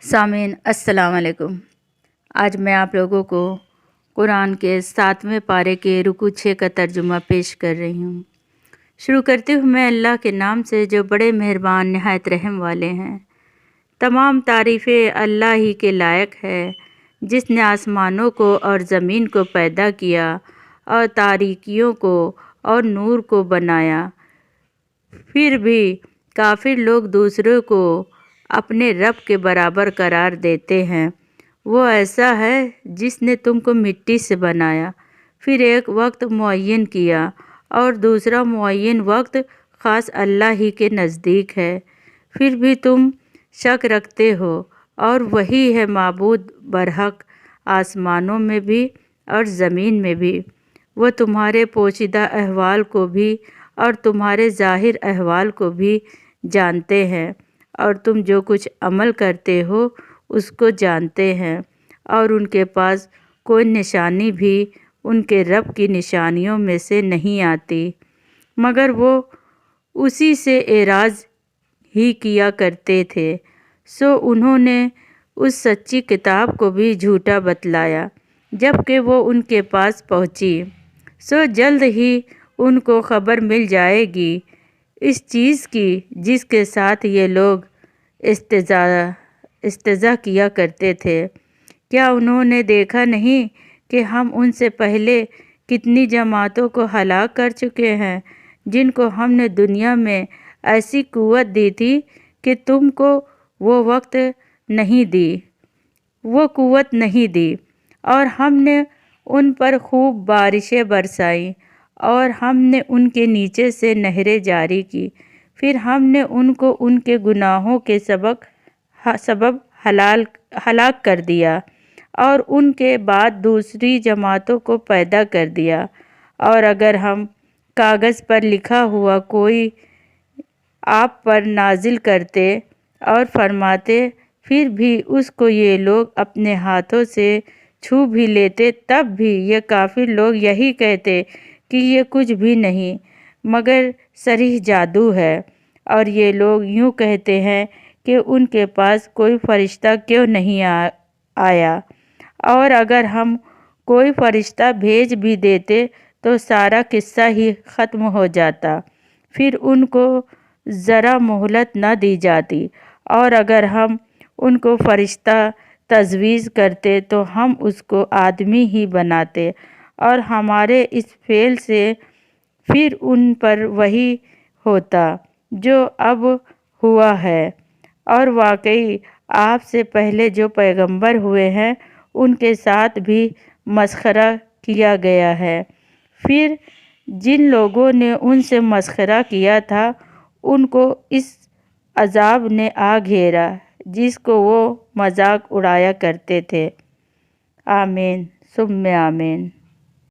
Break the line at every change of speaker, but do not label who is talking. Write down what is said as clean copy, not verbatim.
سامعین السلام علیکم۔ آج میں آپ لوگوں کو قرآن کے 7ویں پارے کے رکوع 6 کا ترجمہ پیش کر رہی ہوں۔ شروع کرتی ہوں میں اللہ کے نام سے جو بڑے مہربان نہایت رحم والے ہیں۔ تمام تعریفیں اللہ ہی کے لائق ہے جس نے آسمانوں کو اور زمین کو پیدا کیا اور تاریکیوں کو اور نور کو بنایا۔ پھر بھی کافر لوگ دوسروں کو اپنے رب کے برابر قرار دیتے ہیں۔ وہ ایسا ہے جس نے تم کو مٹی سے بنایا، پھر ایک وقت معین کیا اور دوسرا معین وقت خاص اللہ ہی کے نزدیک ہے، پھر بھی تم شک رکھتے ہو، اور وہی ہے معبود برحق آسمانوں میں بھی اور زمین میں بھی۔ وہ تمہارے پوشیدہ احوال کو بھی اور تمہارے ظاہر احوال کو بھی جانتے ہیں، اور تم جو کچھ عمل کرتے ہو اس کو جانتے ہیں، اور ان کے پاس کوئی نشانی بھی ان کے رب کی نشانیوں میں سے نہیں آتی، مگر وہ اسی سے اعراض ہی کیا کرتے تھے۔ سو انہوں نے اس سچی کتاب کو بھی جھوٹا بتلایا جب کہ وہ ان کے پاس پہنچی۔ سو جلد ہی ان کو خبر مل جائے گی اس چیز کی جس کے ساتھ یہ لوگ استہزاء کیا کرتے تھے۔ کیا انہوں نے دیکھا نہیں کہ ہم ان سے پہلے کتنی جماعتوں کو ہلاک کر چکے ہیں جن کو ہم نے دنیا میں ایسی قوت دی تھی کہ تم کو وہ قوت نہیں دی، اور ہم نے ان پر خوب بارشیں برسائیں، اور ہم نے ان کے نیچے سے نہریں جاری کی، پھر ہم نے ان کو ان کے گناہوں کے سبب ہلاک کر دیا، اور ان کے بعد دوسری جماعتوں کو پیدا کر دیا۔ اور اگر ہم کاغذ پر لکھا ہوا کوئی آپ پر نازل کرتے اور فرماتے، پھر بھی اس کو یہ لوگ اپنے ہاتھوں سے چھو بھی لیتے، تب بھی یہ کافر لوگ یہی کہتے کہ یہ کچھ بھی نہیں مگر صریح جادو ہے، اور یہ لوگ یوں کہتے ہیں کہ ان کے پاس کوئی فرشتہ کیوں نہیں آیا، اور اگر ہم کوئی فرشتہ بھیج بھی دیتے تو سارا قصہ ہی ختم ہو جاتا، پھر ان کو ذرا مہلت نہ دی جاتی، اور اگر ہم ان کو فرشتہ تجویز کرتے تو ہم اس کو آدمی ہی بناتے، اور ہمارے اس فعل سے پھر ان پر وہی ہوتا جو اب ہوا ہے۔ اور واقعی آپ سے پہلے جو پیغمبر ہوئے ہیں ان کے ساتھ بھی مسخرہ کیا گیا ہے، پھر جن لوگوں نے ان سے مسخرہ کیا تھا ان کو اس عذاب نے آ گھیرا جس کو وہ مذاق اڑایا کرتے تھے۔ آمین ثم آمین۔